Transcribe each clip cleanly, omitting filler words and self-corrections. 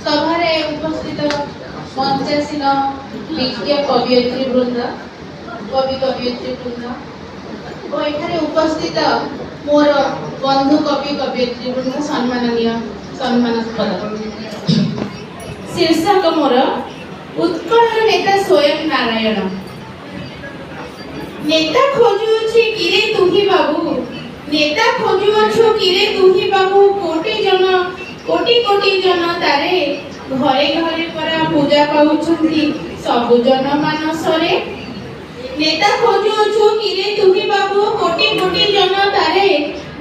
सभारे उपस्थित मंचासीन विज्ञ कवियत्री वृंद कवि कवियत्री वृंद और एठारे उपस्थित मोर बंधु कवि कवियत्री वृंद सम्मानास्पद शीर्षक मोर उत्कल नेता स्वयं नारायण। नेता खोजुछि किरे तुही बाबू, नेता खोजुअछु किरे तुही बाबू, कोटि कोटि जन तारे घरे घरे परा पूजा पाउछन्ति सबु जन मानसरे। नेता खोजुअछु किरे तुही बाबू, कोटि कोटि जन तारे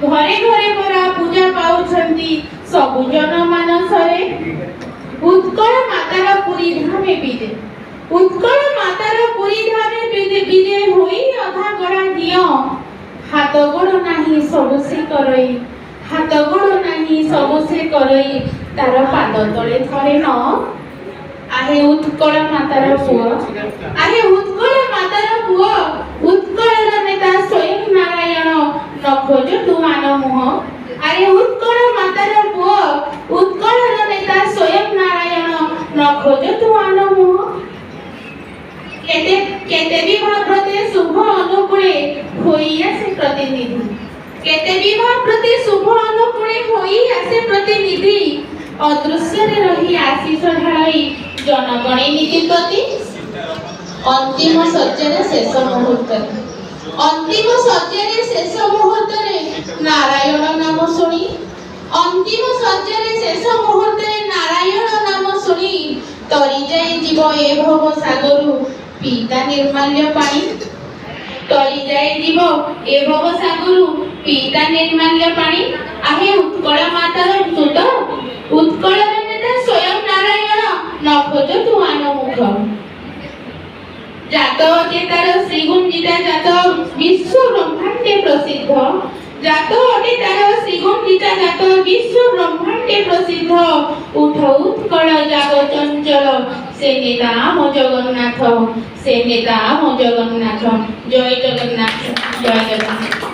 घरे घरे परा पूजा पाउछन्ति सबु जन मानसरे। उत्कल मातार पुरी धामे बिदे, उत्कल मातार पुरी धामे बिदे होई अधा गड़ा दियो। हाथ गोड़ नाही सब से करई, हाथ गोड़ नाही सब से करई, तार पाद तले थरे न। आहे उत्कल मातार पुओ, आहे उत्कल मातार पुओ, उत्कलर नेता स्वयं नारायण न खोज तू मान मुह। आहे उत्कल मातार पुओ, उत्कलर नेता स्वयं नारायण न खोज तू मान मुह। केते विवाह प्रति शुभ अनुकूले होई आसे प्रतिनिधि, केते विवाह प्रति शुभ अनुकूले होई आसे प्रतिनिधि। अदृश्य रे रही आशीष ढाई जनगणे नीति प्रति। अंतिम सज्जरे शेष मुहूर्त, अंतिम सज्जरे शेष मुहूर्त नारायण नाम शुणी, अंतिम सज्जरे शेष मुहूर्त नारायण नाम शुणी तरी जाई जीव ए भव सागरु पीता निर्माल्य पानी। तरी जाई जीव ए भव सागरु पीता निर्माल्य पानी। आहे उत्कल मातार सुत, उत्कल नेता स्वयं नारायण न खोज तू आन मुख। जात अटेतार श्रीगुंजिता जात विश्व ब्रह्मांडे प्रसिद्ध, जात अटेतार श्रीगुंजिता जात विश्व ब्रह्मांडे प्रसिद्ध। उठ उत्कल जाग चंचल से नेता मो जगन्नाथ, से नेता मो जगन्नाथ। जय जगन्नाथ, जय जगन्नाथ।